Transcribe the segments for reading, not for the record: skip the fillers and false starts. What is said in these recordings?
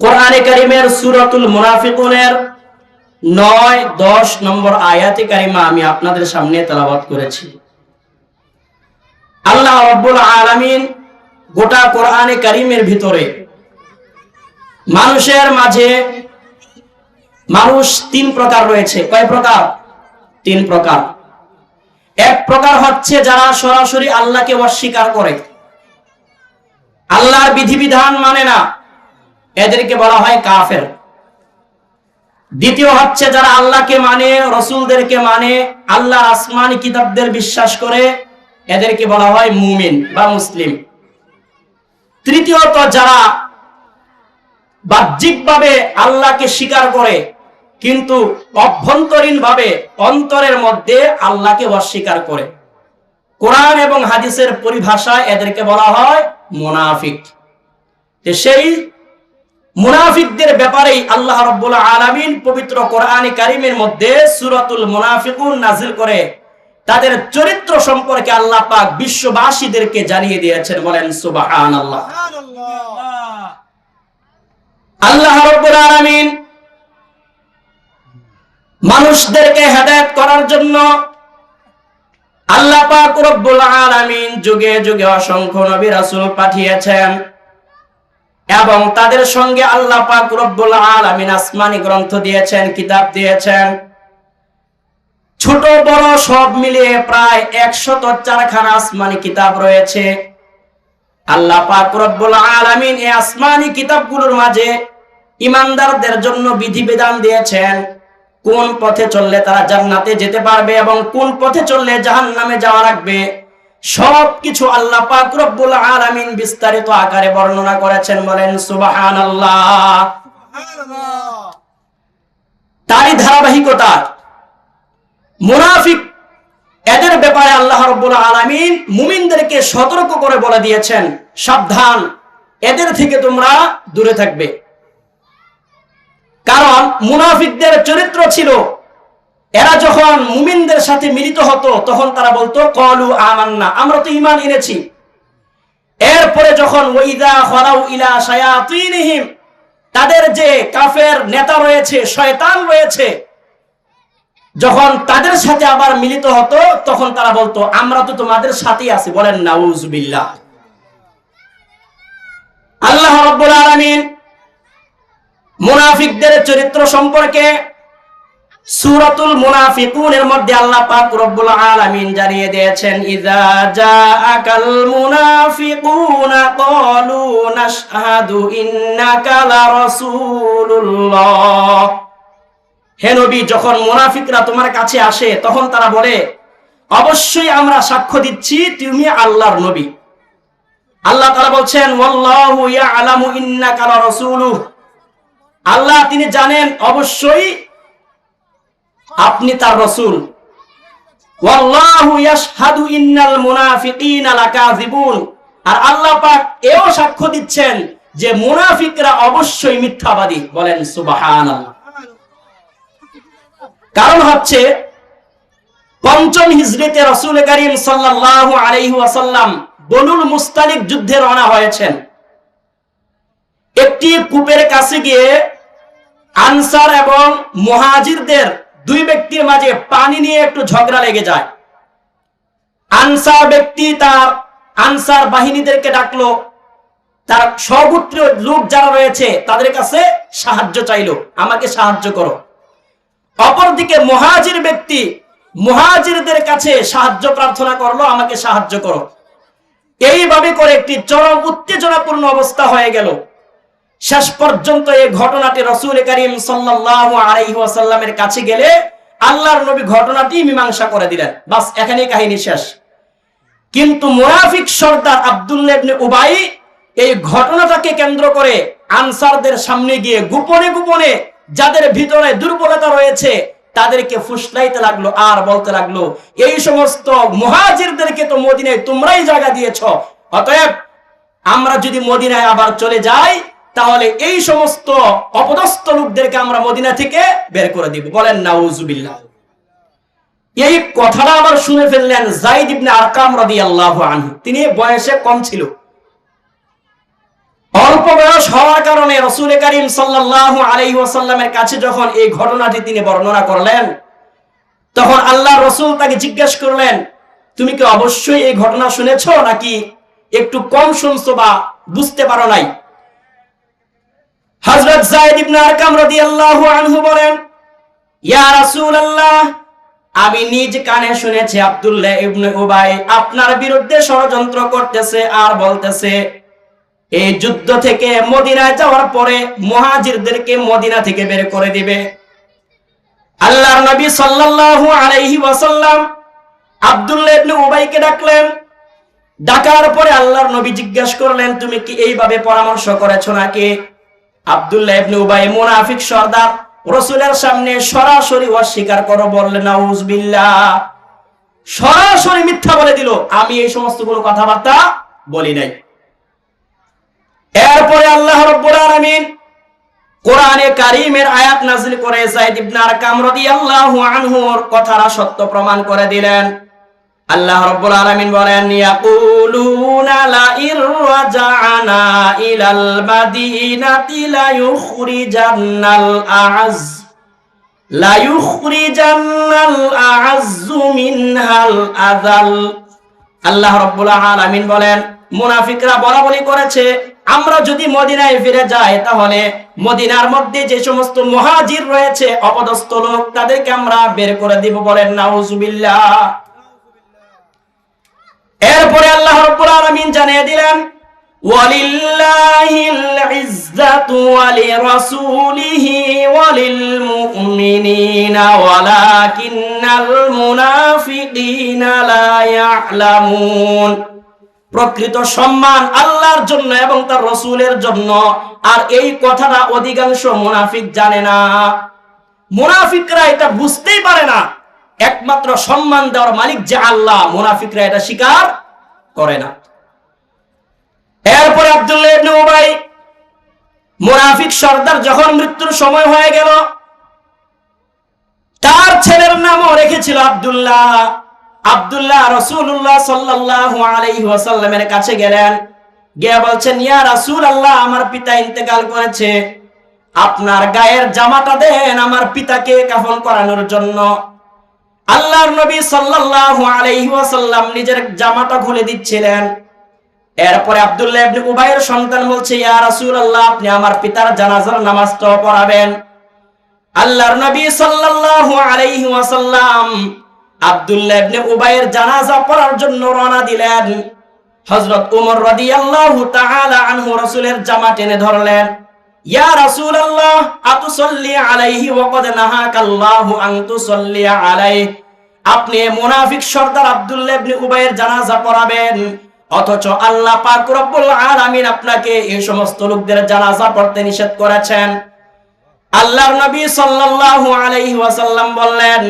কোরআনে কারিমের সূরাতুল মুনাফিকুনের 9-10 নম্বর আয়াতে কারিমা আমি আপনাদের সামনে তেলাওয়াত করেছি। আল্লাহ রাব্বুল আলামিন গোটা কোরআনে কারিমের ভিতরে মানুষের মাঝে মানুষ তিন প্রকার রয়েছে। কয় প্রকার? তিন প্রকার। এক প্রকার হচ্ছে যারা সরাসরি আল্লাহকে অস্বীকার করে, আল্লাহর বিধিবিধান মানে না, এদেরকে বলা হয় কাফের। দ্বিতীয় হচ্ছে যারা আল্লাহকে মানে, রাসূলদেরকে মানে, আল্লাহর আসমানি কিতাবদের বিশ্বাস করে, এদেরকে বলা হয় মুমিন বা মুসলিম। তৃতীয়ত যারা বাহ্যিকভাবে আল্লাহকে স্বীকার করে কিন্তু অভ্যন্তরীণভাবে অন্তরের মধ্যে আল্লাহকে অস্বীকার করে, কোরআন এবং হাদিসের পরিভাষায় এদেরকে বলা হয় মুনাফিক। সেই মুনাফিকদের ব্যাপারেই আল্লাহ রাব্বুল আলামিন পবিত্র কোরআনে কারীমের মধ্যে সূরাতুল মুনাফিকুন নাযিল করে তাদের চরিত্র সম্পর্কে আল্লাহ পাক বিশ্ববাসীদেরকে জানিয়ে দিয়েছেন। বলেন সুবহানাল্লাহ। আল্লাহ রাব্বুল আলামিন মানুষদেরকে হেদায়েত করার জন্য আল্লাহ পাক রব্বুল আলামিন যুগে যুগে অসংখ্য নবী রাসূল পাঠিয়েছেন এবং তাদের সঙ্গে আল্লাহ পাক রব্বুল আলামিন আসমানি গ্রন্থ দিয়েছেন, কিতাব দিয়েছেন। ছোট বড় সব মিলিয়ে প্রায় 104 খানা আসমানি কিতাব রয়েছে। আল্লাহ পাক রব্বুল আলামিন এই আসমানি কিতাবগুলোর মাঝে ঈমানদারদের জন্য বিধিবিধান দিয়েছেন, কোন পথে চললে তারা জান্নাতে যেতে পারবে এবং কোন পথে চললে জাহান্নামে যাওয়া লাগবে। সবকিছু আল্লাহ পাক রব্বুল আলামিন বিস্তারিত আকারে বর্ণনা করেছেন। বলেন সুবহানাল্লাহ। তারই ধারাবাহিকতা মুনাফিক এদের ব্যাপারে আল্লাহ রাব্বুল আলামিন মুমিনদেরকে সতর্ক করে বলে দিয়েছেন, সাবধান, এদের থেকে তোমরা দূরে থাকবে। কারণ মুনাফিকদের চরিত্র ছিল, এরা যখন মুমিনদের সাথে মিলিত হতো তখন তারা বলতো ক্বালু আমান্না, আমরা তো ঈমান এনেছি। এরপরে যখন ওয়াইদা খালাউ ইলা শায়াতিনহিম, তাদের যে কাফের নেতা রয়েছে, শয়তান রয়েছে, যখন তাদের সাথে আবার মিলিত হতো তখন তারা বলতো আমরা তো তোমাদের সাথেই আছি। বলেন নাউজুবিল্লাহ। আল্লাহ রাব্বুল আলামিন মুনাফিকদের চরিত্র সম্পর্কে সূরাতুল মুনাফিকুনের মধ্যে আল্লাহ পাক রব্বুল আলামিন জানিয়ে দিয়েছেন, ইযা জাআকাল মুনাফিকুনা ক্বালু নাশহাদু ইন্নাকা লারাসূলুল্লাহ। হে নবী, যখন মুনাফিকরা তোমার কাছে আসে তখন তারা বলে অবশ্যই আমরা সাক্ষ্য দিচ্ছি তুমি আল্লাহর নবী। আল্লাহ তাআলা বলছেন ওয়াল্লাহু ইয়ালামু ইন্নাকা লারাসূলুহু, আল্লাহ তিনি জানেন অবশ্যই আপনি তার রাসূল। ওয়াল্লাহু ইয়াশহাদু ইন্নাল মুনাফিকিনা লাকাযিবুন, আর আল্লাহ পাক এও সাক্ষ্য দিচ্ছেন যে মুনাফিকরা অবশ্যই মিথ্যাবাদী। বলেন সুবহানাল্লাহ। কারণ হচ্ছে পঞ্চম হিজরিতে রাসূল করিম সাল্লাল্লাহু আলাইহি ওয়াসাল্লাম বনুল মুস্তালিক যুদ্ধে রওনা হয়েছেন। একটি কূপের কাছে গিয়ে আনসার এবং মুহাজিরদের দুই ব্যক্তির মাঝে পানি নিয়ে একটু ঝগড়া লেগে যায়। আনসার ব্যক্তি তার আনসার বাহিনীদেরকে ডাকলো, তার সগোত্রীয় লোক যারা রয়েছে তাদের কাছে সাহায্য চাইলো, আমাকে সাহায্য করো। অপরদিকে মুহাজির ব্যক্তি মুহাজিরদের কাছে সাহায্য প্রার্থনা করলো, আমাকে সাহায্য করো। এইভাবে করে একটি চরম উত্তেজনাপূর্ণ অবস্থা হয়ে গেল। শেষ পর্যন্ত এই ঘটনাটি রাসূল করিম সাল্লাল্লাহু আলাইহি ওয়াসাল্লামের কাছে গেলে আল্লাহর নবী ঘটনাটি মীমাংসা করে দিলেন। বাস, এখানেই কাহিনী শেষ। কিন্তু মুনাফিক সর্দার আব্দুল্লাহ ইবনে উবাই এই ঘটনাটাকে কেন্দ্র করে আনসারদের সামনে গিয়ে গোপনে গোপনে যাদের ভিতরে দুর্বলতা রয়েছে তাদেরকে ফুসলাইতে লাগলো আর বলতে লাগলো, এই সমস্ত মুহাজিরদেরকে তো মদিনায় তোমরাই জায়গা দিয়েছো, অতএব আমরা যদি মদিনায় আবার চলে যাই তাহলে এই সমস্ত অপদস্থ লোকদেরকে আমরা মদিনা থেকে বের করে দিব। বলেন নাউজুবিল্লাহ। এই কথাটা আবার শুনে ফেললেন যায়েদ ইবনে আরকাম রাদিয়াল্লাহু আনহু। তিনি বয়সে কম ছিল, অল্প বয়স হওয়ার কারণে রাসূল করিম সাল্লাল্লাহু আলাইহি ওয়াসাল্লামের কাছে যখন এই ঘটনাটি তিনি বর্ণনা করলেন, তখন আল্লাহর রাসূল তাকে জিজ্ঞাসা করলেন, তুমি কি অবশ্যই এই ঘটনা শুনেছো নাকি একটু কম শুনছো বা বুঝতে পারো নাই? হযরত যায়েদ ইবনে আরকাম রাদিয়াল্লাহু আনহু বলেন, ইয়া রাসূলুল্লাহ, আমি নিজ কানে শুনেছি আব্দুল্লাহ ইবনে উবাই আপনার বিরুদ্ধে ষড়যন্ত্র করতেছে আর বলতেছে এই যুদ্ধ থেকে মদিনায় যাওয়ার পরে মুহাজিরদেরকে মদিনা থেকে বের করে দিবে। আল্লাহর নবী সাল্লাল্লাহু আলাইহি ওয়াসাল্লাম আব্দুল্লাহ ইবনে উবাইকে ডাকলেন। ডাকার পরে আল্লাহর নবী জিজ্ঞাসা করলেন, তুমি কি এইভাবে পরামর্শ করেছো নাকি? আব্দুল্লাহ ইবনে উবাই মুনাফিক সর্দার রাসূলের সামনে সরাসরি অস্বীকার করে বললেন, নাউযুবিল্লাহ, সরাসরি মিথ্যা বলে দিল, আমি এই সমস্ত কোনো কথাবার্তা বলি নাই। এরপরে আল্লাহ রাব্বুল আলামিন কোরআনে কারীমের আয়াত নাযিল করে যায়েদ ইবনে আরকাম রাদিয়াল্লাহু আনহুর কথাটা সত্য প্রমাণ করে দিলেন। আল্লাহ রাব্বুল আলামিন বলেন, ইয়াকুলুনা লা ইরজাআনা ইলাল মাদিনাতি লা ইউখরিজান্নাল আ'আয্যু মিনহাল আযাল। আল্লাহ রাব্বুল আলামিন বলেন, মুনাফিকরা বলাবলি করেছে আমরা যদি মদিনায় ফিরে যাই তাহলে মদিনার মধ্যে যে সমস্ত মুহাজির রয়েছে অপদস্থ লোক তাদেরকে আমরা বের করে দিব। বলেন নাউযুবিল্লাহ। এরপরে আল্লাহ রাব্বুল আলামিন জানিয়ে দিলেন, ওয়ালিল্লাহিল ইজ্জাতু ওয়ালিরাসূলিহি ওয়ালিল মুমিনিনা ওয়ালাকিন্নাল মুনাফিকিনা লা ইয়ালামুন। প্রকৃত সম্মান আল্লাহর জন্য এবং তার রাসূলের জন্য, আর এই কথাটা অধিকাংশ মুনাফিক জানে না। মুনাফিকরা এটা বুঝতেই পারে না, একমাত্র সম্মান দেওয়ার মালিক যে আল্লাহ, মুনাফিকরা এটা স্বীকার করে না। এরপরে আব্দুল্লাহ ইবনে উবাই মুনাফিক সর্দার যখন মৃত্যুর সময় হয়ে গেল, তার ছেলের নামও রেখেছিল আব্দুল্লাহ। আব্দুল্লাহ রাসূলুল্লাহ সাল্লাল্লাহু আলাইহি ওয়াসাল্লামের কাছে গেলেন, গিয়ে বলছেন, ইয়া রাসূলুল্লাহ, আমার পিতা ইন্তেকাল করেছে, আপনার গায়ের জামাটা দেন আমার পিতাকে কাফন করানোর জন্য। আল্লাহর নবী সাল্লাল্লাহু আলাইহি ওয়াসাল্লাম নিজের জামাটা খুলে দিচ্ছিলেন। এরপরে আব্দুল্লাহ ইবনে উবাইয়ের সন্তান বলছে, ইয়া রাসূলুল্লাহ, আপনি আমার পিতার জানাজার নামাজটা পড়াবেন। আল্লাহর নবী সাল্লাল্লাহু আলাইহি ওয়াসাল্লাম আব্দুল্লাহ ইবনে উবাইয়ের জানাজা পড়ার জন্য রওনা দিলেন। হযরত ওমর রাদিয়াল্লাহু তাআলা আনহু রাসূলের জামা টেনে ধরলেন। ইয়া রাসূলুল্লাহ, আতুসাল্লি আলাইহি ওয়া ক্বাদ নাহাকাল্লাহু আন তুসাল্লি আলাইহি। আপনি মুনাফিক সর্দার আব্দুল্লাহ ইবনে উবাইয়ের জানাজা পড়াবেন, অথচ আল্লাহ পাক রব্বুল আলামিন আপনাকে এই সমস্ত লোকদের জানাজা পড়তে নিষেধ করেছেন। আল্লাহর নবী সাল্লাল্লাহু আলাইহি ওয়াসাল্লাম বললেন,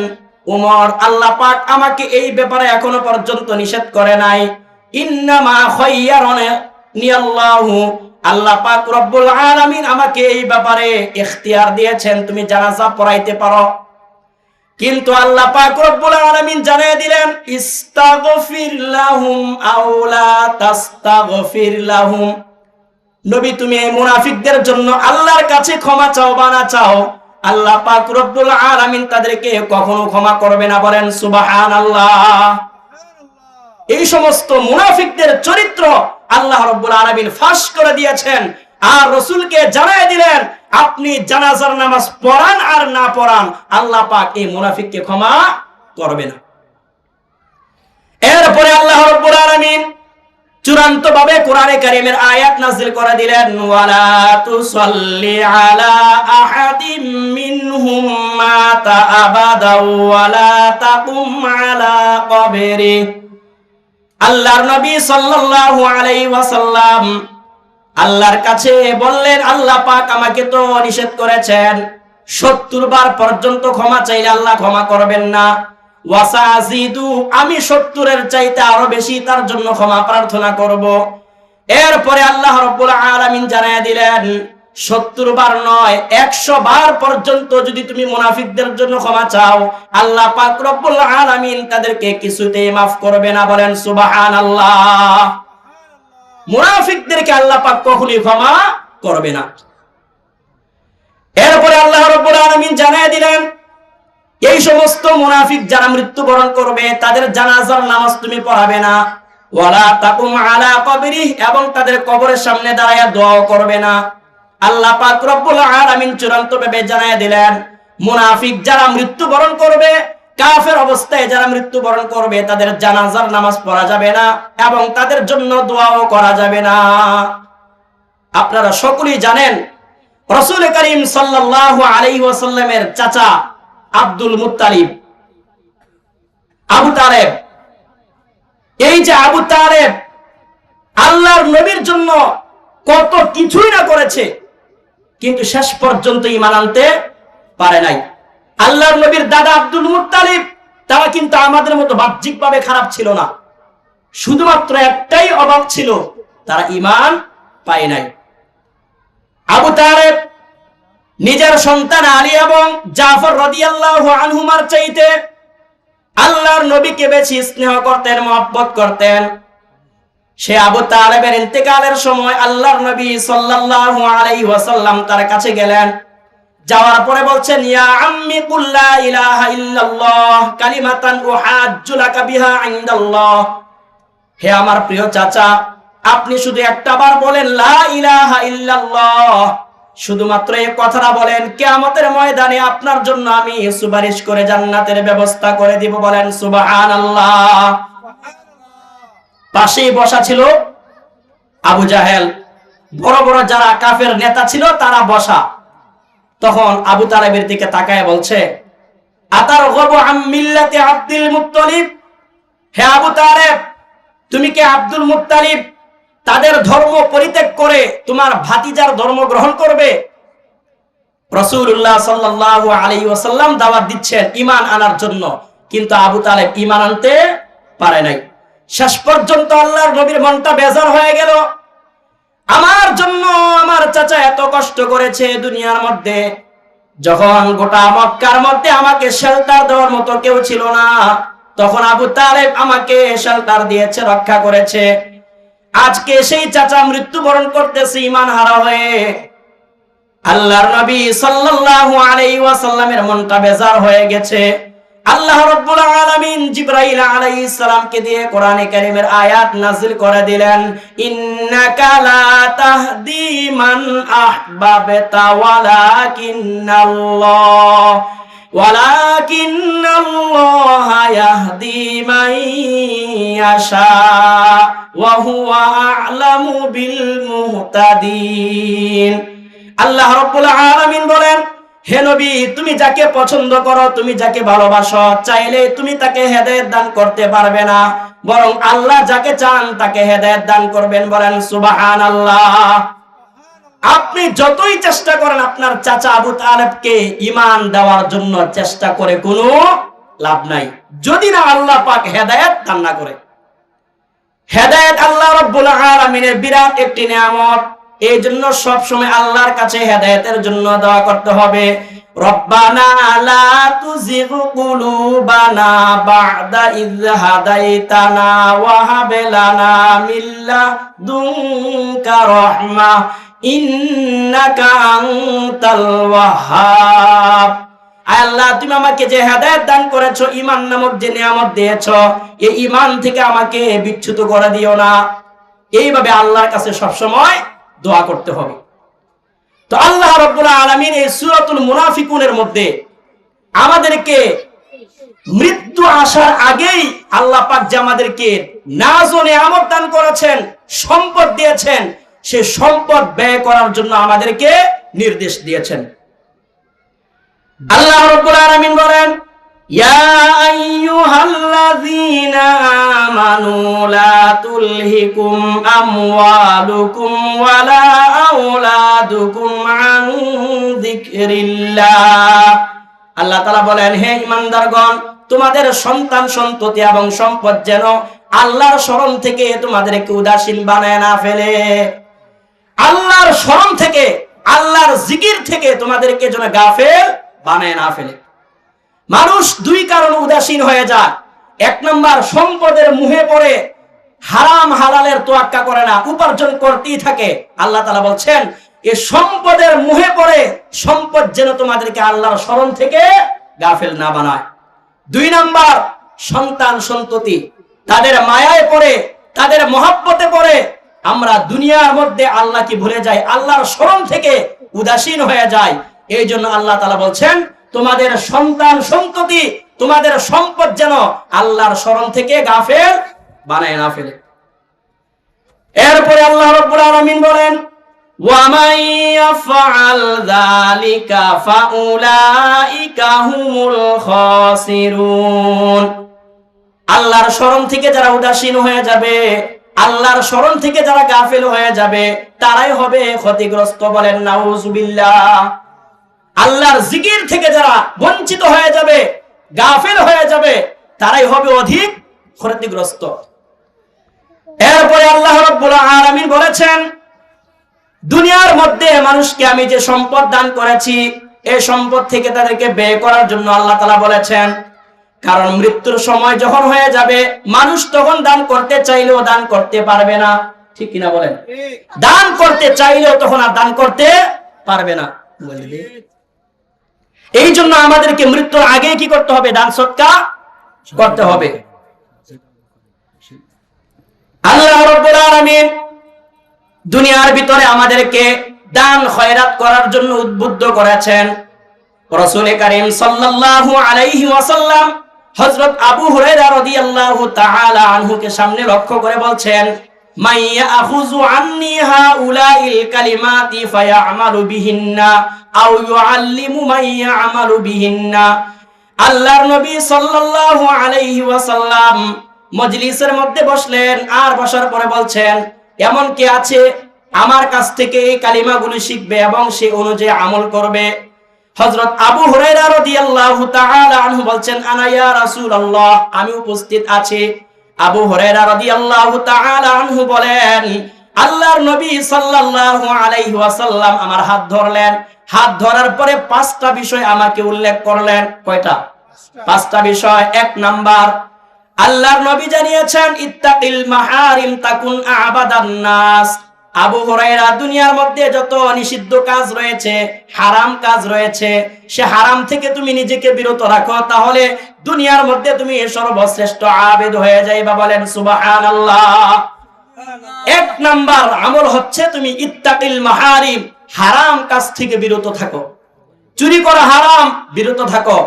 উমর, আল্লাহ পাক আমাকে এই ব্যাপারে এখনো পর্যন্ত নিষেধ করে নাই। ইন্নামা খায়্যারানি আল্লাহু, আল্লাহ পাক রব্বুল আলামিন আমাকে এই ব্যাপারে ইখতিয়ার দিয়েছেন, তুমি জানাজা পড়াইতে পারো। কিন্তু আল্লাহ পাক রব্বুল আলামিন জানিয়ে দিলেন, ইস্তাগফির লাহুম আও লা তাস্তাগফির লাহুম। নবী, তুমি এই মুনাফিকদের জন্য আল্লাহর কাছে ক্ষমা চাও বা না চাও, আল্লাহ পাক রব্বুল আলামিন তাদেরকে কখনো ক্ষমা করবে না। বলেন সুবহানাল্লাহ। এই সমস্ত মুনাফিকদের চরিত্র আল্লাহ রাব্বুল আলামিন ফাঁস করে দিয়েছেন, আর রাসূলকে জানিয়ে দিলেন, আপনি জানাজার নামাজ পড়ান আর না পড়ান, আল্লাহ পাক এই মুনাফিককে ক্ষমা করবে না। এরপরে আল্লাহ রাব্বুল আলামিন চূড়ান্ত ভাবে কোরআনে কারীমের আয়াত নাযিল করে দিলেন, ওয়ালা তুসাল্লি আলা আহাদিম মিনহুম মাতা আবাদা ওয়ালা তাকুম আলা কবরি। আল্লাহর নবী সাল্লাল্লাহু আলাইহি ওয়াসাল্লাম আল্লাহর কাছে বললেন, আল্লাহ পাক আমাকে তো নিষেধ করেছেন 70 বার পর্যন্ত ক্ষমা চাইলে আল্লাহ ক্ষমা করবেন না। ওয়াসাজিদু, আমি 70-এর চাইতে আরো বেশি তার জন্য ক্ষমা প্রার্থনা করব। এরপরে আল্লাহ রাব্বুল আলামিন জানিয়ে দিলেন, 70 বার নয়, 100 বার পর্যন্ত যদি তুমি মুনাফিকদের জন্য ক্ষমা চাও, আল্লাহ পাক রব্বুল আলামিন তাদেরকে কিছুতেই মাফ করবে না। বলেন সুবহানাল্লাহ। মুনাফিকদেরকে আল্লাহ পাক কখনোই ক্ষমা করবে না। এরপরে আল্লাহ রাব্বুল আলামিন জানিয়ে দিলেন, এই সমস্ত মুনাফিক যারা মৃত্যুবরণ করবে তাদের জানাজার নামাজ তুমি পড়াবে না, ওয়ালা তাকুম আলা কবরিহি, এবং তাদের কবরের সামনে দাঁড়ায়া দোয়া করবে না। আল্লাহ পাক রব্বুল আলামিন চূড়ান্ত ভাবে জানিয়ে দিলেন, মুনাফিক যারা মৃত্যুবরণ করবে, কাফের অবস্থায় যারা মৃত্যুবরণ করবে, তাদের জানাজার নামাজ পড়া যাবে না এবং তাদের জন্য দোয়াও করা যাবে না। আপনারা সকলেই জানেন রাসূল করিম সাল্লাল্লাহু আলাইহি ওয়াসাল্লামের চাচা আব্দুল মুত্তালিব, আবু তালেব, এই যে আবু তালেব আল্লাহর নবীর জন্য কত কিছুই না করেছে, কিন্তু শেষ পর্যন্ত ঈমান আনতে পারে নাই। আল্লাহর নবীর দাদা আব্দুল মুত্তালিব, তারা কিন্তু আমাদের মতো বাহ্যিকভাবে খারাপ ছিল না, শুধুমাত্র একটাই অভাব ছিল, তারা ঈমান পায় নাই। আবু তালেব নিজের সন্তান আলী এবং জাফর রাদিয়াল্লাহু আনহুমার চাইতে আল্লাহর নবীকে বেশি স্নেহ করতেন, মহব্বত করতেন। সে আবু তালেবের ইন্তেকালের সময় আল্লাহর নবী সাল্লাল্লাহু আলাইহি ওয়াসাল্লাম তার কাছে গেলেন। যাওয়ার পরে বলছেন, ইয়া আম্মি কুল লা ইলাহা ইল্লাল্লাহ কালিমাতান উহাজ্জু লাকা বিহা ইনদাল্লাহ। হে আমার প্রিয় চাচা, আপনি শুধু একটা বার বলেন লা ইলাহা ইল্লাল্লাহ, শুধুমাত্র এই কথাটা বলেন, কিয়ামতের ময়দানে আপনার জন্য আমি সুপারিশ করে জান্নাতের ব্যবস্থা করে দিব। বলেন সুবহানাল্লাহ। পাশেই বসা ছিল আবু জাহেল, বড় বড় যারা কাফের নেতা ছিল তারা বসা। তখন আবু তালেবের দিকে তাকায় বলছে, আতারগবু আম মিল্লাতি আব্দুল মুত্তালিব। হে আবু তালেব, তুমি কি আব্দুল মুত্তালিব তাদের ধর্ম পরিত্যাগ করে তোমার ভাতিজার ধর্ম গ্রহণ করবে? রাসূলুল্লাহ সাল্লাল্লাহু আলাইহি ওয়াসাল্লাম দাওয়াত দিচ্ছেন ঈমান আনার জন্য, কিন্তু আবু তালেব ঈমান আনতে পারে নাই। শেষ পর্যন্ত আল্লাহর নবীর মনটা বেজার হয়ে গেল। আমার জন্য আমার চাচা এত কষ্ট করেছে দুনিয়ার মধ্যে, যখন গোটা মক্কার মধ্যে আমাকে শেল্টার দেওয়ার মতো কেউ ছিল না, তখন আবু তালেব আমাকে শেল্টার দিয়েছে, রক্ষা করেছে। আজকে সেই চাচা মৃত্যুবরণ করতেছে ঈমান হারা হয়ে। আল্লাহর নবী সাল্লাল্লাহু আলাইহি ওয়াসাল্লামের মনটা বেজার হয়ে গেছে। আল্লাহ রাব্বুল আলামিন জিবরাইল আলাইহিস সালামকে দিয়ে কোরআনে কারীমের আয়াত নাযিল করে দিলেন, ইন্নাকা লা তাহদি মান আহবাবতা ওয়ালাকিন্নাল্লাহ ইয়াহদি মান ইয়াশা ওয়া হুয়া আ'লামু বিল মুহতাদিন। আল্লাহ রাব্বুল আলামিন বলেন, হে নবী, তুমি যাকে পছন্দ করো, তুমি যাকে ভালোবাসো, চাইলে তুমি তাকে হেদায়েত দান করতে পারবে না, বরং আল্লাহ যাকে চান তাকে হেদায়েত দান করবেন। বলেন সুবহানাল্লাহ। আপনি যতই চেষ্টা করেন আপনার চাচা আবু তালেবকে ঈমান দেওয়ার জন্য চেষ্টা করে কোনো লাভ নাই, যদি না আল্লাহ পাক হেদায়েত দান না করে। হেদায়েত আল্লাহ রাব্বুল আলামিনের বিরাট একটি নিয়ামত। এই জন্য সব সময় আল্লাহর কাছে হেদায়েতের জন্য দোয়া করতে হবে। রব্বানা লা তুযিগ কুলুবানা বা'দা ইয হাদাইতানা ওয়া হাব লানা মিন লাদুনকা রাহমাহ ইন্নাকা আনতাল ওয়াহ্হাব। আল্লাহ, তুমি আমাকে যে হেদায়েত দান করেছো, ঈমান নামক যে নিয়ামত দিয়েছো, এই ঈমান থেকে আমাকে বিচ্যুত করে দিও না। এইভাবে আল্লাহর কাছে সব সময় দোয়া করতে হবে। তো আল্লাহ রাব্বুল আলামিন এই সূরাতুল মুনাফিকুনের মধ্যে আমাদেরকে মৃত্যু আসার আগেই আল্লাহ পাক যে আমাদেরকে নাজ ও নিয়ামত দান করেছেন, সম্পদ দিয়েছেন, সেই সম্পদ ব্যয় করার জন্য আমাদেরকে নির্দেশ দিয়েছেন। আল্লাহ রাব্বুল আলামিন বলেন, ইয়া আইয়ুহাল্লাযীনা আমানু লা তুলহিকুম আমওয়ালুকুম ওয়ালা আওলাদুকুম আন যিকরিল্লাহ। আল্লাহ তাআলা বলেন, হে ঈমানদারগণ, তোমাদের সন্তান সন্ততি এবং সম্পদ যেন আল্লাহর স্মরণ থেকে তোমাদেরকে উদাসীন বানায় না ফেলে। আল্লাহর স্মরণ থেকে, আল্লাহর জিকির থেকে তোমাদেরকে যেন গাফেল বানায় না ফেলে। মানুষ দুই কারণে উদাসীন হয়ে যায়। এক নাম্বার, সম্পদের মুহে পড়ে হারাম হালালের তোয়াক্কা করে না, উপার্জন করতেই থাকে, আল্লাহ তাআলা বলছেন এই সম্পদের মোহে পড়ে সম্পদ যেন তোমাদেরকে আল্লাহর স্মরণ থেকে গাফেল না বানায়। 2 নাম্বার, সন্তান সন্ততি, তাদের মায়ায় পড়ে, তাদের মহাব্বতে পড়ে আমরা দুনিয়ার মধ্যে আল্লাহকে ভুলে যাই, আল্লাহর স্মরণ থেকে উদাসীন হয়ে যায়। এই জন্য আল্লাহ তাআলা বলছেন তোমাদের সন্তান সন্ততি, তোমাদের সম্পদ যেন আল্লাহর স্মরণ থেকে গাফেল বানায় না ফেলে। এরপরে আল্লাহ রাব্বুল আলামিন বলেন ওয়ামান ইয়াফআল যালিকা ফাউলাইকা হুমুল খাসিরুন। আল্লাহর স্মরণ থেকে যারা উদাসীন হয়ে যাবে, আল্লাহর স্মরণ থেকে যারা গাফেল হয়ে যাবে, তারাই হবে ক্ষতিগ্রস্ত। বলেন নাউজুবিল্লাহ। আল্লাহর জিকির থেকে যারা বঞ্চিত হয়ে যাবে, গাফেল হয়ে যাবে, তারাই হবে অধিক ক্ষতিগ্রস্ত। এরপরে আল্লাহ রাব্বুল আলামিন বলেছেন দুনিয়ার মধ্যে মানুষকে আমি যে সম্পদ দান করেছি, এই সম্পদ থেকে তাদেরকে ব্যয় করার জন্য আল্লাহ তাআলা বলেছেন, কারণ মৃত্যুর সময় যখন হয়ে যাবে মানুষ তখন দান করতে চাইলেও দান করতে পারবে না। ঠিক কিনা বলেন? দান করতে চাইলেও তখন আর দান করতে পারবে না। এই জন্য আমাদেরকে মৃত্যুর আগে কি করতে হবে? দান সদকা করতে হবে। আল্লাহ রাব্বুল আলামিন দুনিয়ার ভিতরে আমাদেরকে দান খয়রাত করার জন্য উদ্বুদ্ধ করেছেন। রাসূল কারীম সাল্লাল্লাহু আলাইহি ওয়াসাল্লাম হযরত আবু হুরায়রা রাদিয়াল্লাহু তাআলা আনহুকে সামনে লক্ষ্য করে বলছেন মাইয়া আখুযু আন্নি হাউলাইল কালিমাতি ফায়ামালু বিহিন্না আও ইউআল্লিমু মাইয়া আমালু বিহিন্না। আল্লাহর নবী সাল্লাল্লাহু আলাইহি ওয়াসাল্লাম মজলিসের মধ্যে বসলেন, আর বসার পরে বলছেন এমন কে আছে আমার কাছ থেকে এই কালিমাগুলো শিখবে এবং সে অনুযায়ী আমল করবে? হযরত আবু হুরায়রা রাদিয়াল্লাহু তাআলা আনহু বলছেন আনা ইয়া রাসূলুল্লাহ, আমি উপস্থিত আছি। আবু হুরায়রা রাদিয়াল্লাহু তাআলা আনহু বলেন আল্লাহর নবী সাল্লাল্লাহু আলাইহি ওয়াসাল্লাম আমার হাত ধরলেন, হাত ধরার পরে 5টা বিষয় আমাকে উল্লেখ করলেন। কয়টা? 5টা বিষয়। 1 নাম্বার, আল্লাহর নবী জানিয়েছেন ইত্তাকিল মাহারিম তাকুন আবাদান নাস। আবু হুরায়রা দুনিয়ার মধ্যে যত নিষিদ্ধ কাজ রয়েছে, হারাম কাজ রয়েছে, সে হারাম থেকে তুমি নিজেকে বিরত রাখো, তাহলে দুনিয়ার মধ্যে তুমি সর্বশ্রেষ্ঠ আবেদ হয়ে যাইবা। বলেন সুবহানাল্লাহ। 1 নাম্বার আমল হচ্ছে তুমি ইত্তাকিল মাহারিম, হারাম কাজ থেকে বিরত থাকো। চুরি করা হারাম, বিরত থাকো।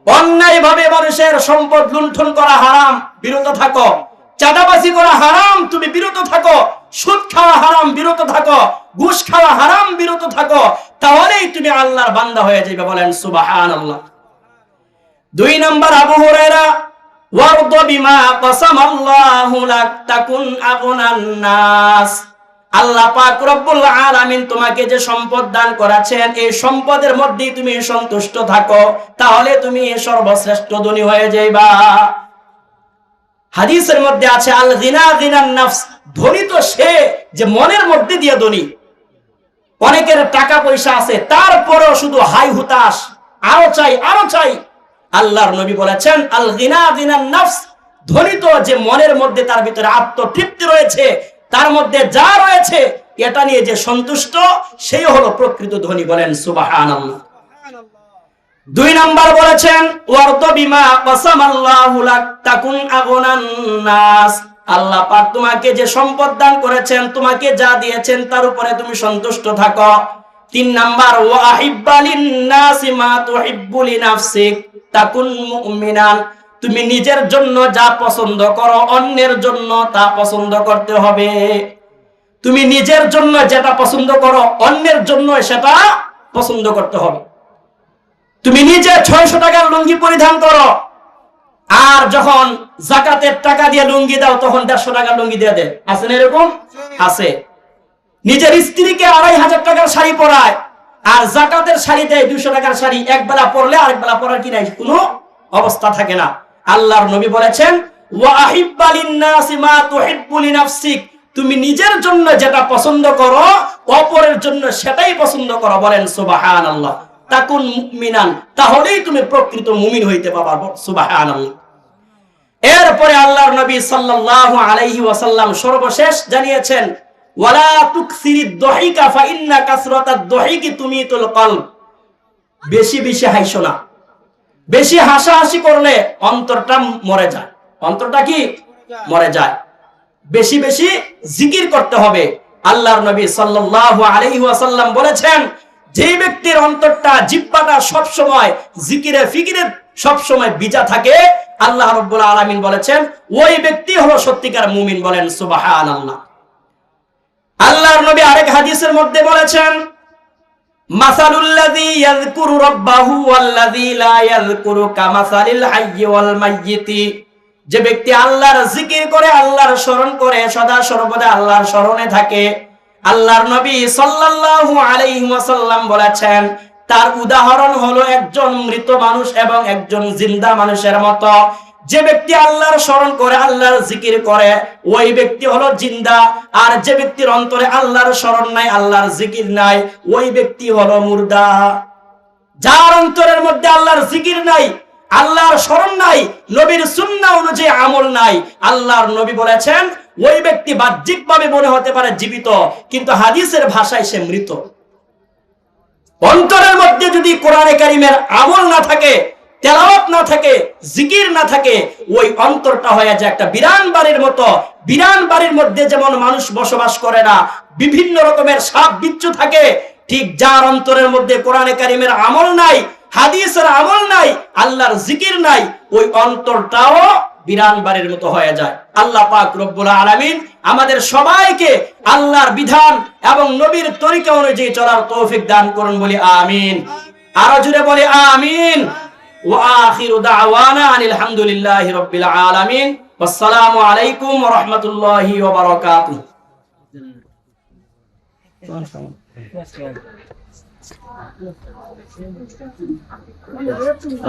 অন্যায় ভাবে মানুষের সম্পদ লুণ্ঠন করা হারাম, বিরত থাকো। চাঁদাবাজি করা হারাম, তুমি বিরত থাকো। সুদ খাওয়া হারাম, বিরত থাকো। ঘুষ খাওয়া হারাম, বিরত থাকো। তাহলেই তুমি আল্লাহর বান্দা হয়ে যাবে। বলেন সুবহানাল্লাহ। 2 নাম্বার, আবু হুরায়রা ওয়ারদ বিমা কাসামাল্লাহু লাক তাকুন আগনান নাস। আল্লাহ পাক রব্বুল আলামিন তোমাকে যে সম্পদ দান করেছেন, এই সম্পদের মধ্যেই তুমি সন্তুষ্ট থাকো, তাহলে তুমি সর্বশ্রেষ্ঠ ধনী হয়ে যাইবা। হাদিসের মধ্যে আছে আল গিনা গিনান নাফস, ধনী তো সে যে মনের মধ্যে দিয়ে ধনী। অনেকের টাকা পয়সা আছে, তারপরেও শুধু হাই হুতাশ, আরো চাই আরো চাই। আল্লাহর নবী বলেছেন আল গিনা গিনান নাফস, ধনী তো যে মনের মধ্যে তার ভিতরে আত্মতৃপ্তি রয়েছে, তার মধ্যে যা রয়েছে এটা নিয়ে যে সন্তুষ্ট, সেই হলো প্রকৃত ধনী। বলেন সুবহানাল্লাহ। 2 নাম্বার বলেছেন ওয়ারদ বিমা কাসামাল্লাহু লাক তাকুন আগনান নাস। আল্লাহ পাক তোমাকে যে সম্পদ দান করেছেন, তোমাকে যা দিয়েছেন তার উপরে তুমি সন্তুষ্ট থাকো। 3 নাম্বার ওয়া আহিব্বালিন নাসি মা তুহিব্বু লিনাফসিক তাকুন মুমিনান। তুমি নিজের জন্য যা পছন্দ করো, অন্যের জন্য তা পছন্দ করতে হবে। তুমি নিজের জন্য যেটা পছন্দ করো, অন্যের জন্য সেটা পছন্দ করতে হবে। তুমি নিজে 600 টাকার লুঙ্গি পরিধান করো, আর যখন যাকাতের টাকা দিয়ে লুঙ্গি দাও তখন 150 টাকার লুঙ্গি দিয়ে দেয়। আছে না এরকম? আছে। নিজের স্ত্রীকে 2500 টাকার শাড়ি পরায়, আর যাকাতের শাড়ি দেয় 200 টাকার শাড়ি। একবেলা পরলে আরেক বেলা পরার কি নাই, কোনো অবস্থা থাকে না। আল্লাহর নবী বলেছেন ওয়া আহিব্বালিন নাসি মা তুহিব্বু লিনাফসিক, তুমি নিজের জন্য যেটা পছন্দ করো, অপরের জন্য সেটাই পছন্দ করো। বলেন সুবহানাল্লাহ। তাকুন মুমিনান, তাহলেই তুমি প্রকৃত মুমিন হইতে পারবে। সুবহানাল্লাহ। এরপরে আল্লাহর নবী সাল্লাল্লাহু আলাইহি ওয়াসাল্লাম সর্বশেষ জানিয়েছেন, ওয়ালা তুকসিরিদ দহিকা ফাইন্না কাসরাতাদ দহিকি তুমিতুল কলব। বেশি বেশি হাসো না, বেশি হাসাহাসি করলে অন্তরটা মরে যায়। অন্তরটা কি মরে যায়। বেশি বেশি জিকির করতে হবে। আল্লাহর নবী সাল্লাল্লাহু আলাইহি ওয়াসাল্লাম বলেছেন, যে ব্যক্তির অন্তরটা, জিহ্বাটা সব সময় জিকিরে ফিকিরে সব সময় ভিজা থাকে, আল্লাহ রাব্বুল আলামিন বলেছেন ওই ব্যক্তি হলো সত্যিকার মুমিন। বলেন সুবহানাল্লাহ। আল্লাহর নবী আরেক হাদিসের মধ্যে বলেছেন, মাসালুল্লাযী ইয়াযকুরু রাব্বাহু ওয়াল্লাযী লা ইয়াযকুরু কামাসালিল হাইয়্যি ওয়াল মাইয়্যিতি। যে ব্যক্তি আল্লাহর জিকির করে, আল্লাহর স্মরণ করে, সদা সর্বদা আল্লাহর স্মরণে থাকে, আল্লাহর নবী সাল্লাল্লাহু আলাইহি ওয়াসাল্লাম বলেছেন তার উদাহরণ হলো একজন মৃত মানুষ এবং একজন জিন্দা মানুষের মতো। যে ব্যক্তি আল্লাহর স্মরণ করে, আল্লাহর জিকির করে, ওই ব্যক্তি হলো জিন্দা। আর যে ব্যক্তির অন্তরে আল্লাহর স্মরণ নাই, আল্লাহর জিকির নাই, ওই ব্যক্তি হলো মুর্দা। যার অন্তরের মধ্যে আল্লাহর জিকির নাই, আল্লাহর স্মরণ নাই, নবীর সুন্নাহ অনুযায়ী আমল নাই, আল্লাহর নবী বলেছেন ওই ব্যক্তি বাহ্যিকভাবে মনে হতে পারে জীবিত, কিন্তু হাদিসের ভাষায় সে মৃত। অন্তরের মধ্যে যদি কোরআনে কারীমের আমল না থাকে, তেলাওয়াত না থাকে, জিকির না থাকে, ওই অন্তরটা হয়ে যায় একটা বিরান বাড়ির মতো। বিরান বাড়ির মধ্যে যেমন মানুষ বসবাস করে না, বিভিন্ন রকমের সাপ বিচ্ছু থাকে, ঠিক যার অন্তরের মধ্যে কোরআনে কারীমের আমল নাই, হাদিসের আমল নাই, আল্লাহর জিকির নাই, ওই অন্তরটাও বিরান বাড়ির মতো হয়ে যায়। আল্লাহ পাক রব্বুল আলামিন আমাদের সবাইকে আল্লাহর বিধান এবং নবীর তরিকা অনুযায়ী চলার তৌফিক দান করুন, বলি আমিন। আরো জোরে বলি আমিন। ওয়া আখিরু দাওয়ানা আনিল হামদুলিল্লাহি রাব্বিল আলামিন। আসসালামু আলাইকুম ওয়া রাহমাতুল্লাহি ওয়া বারাকাতুহু।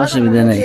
অসুবিধা নেই।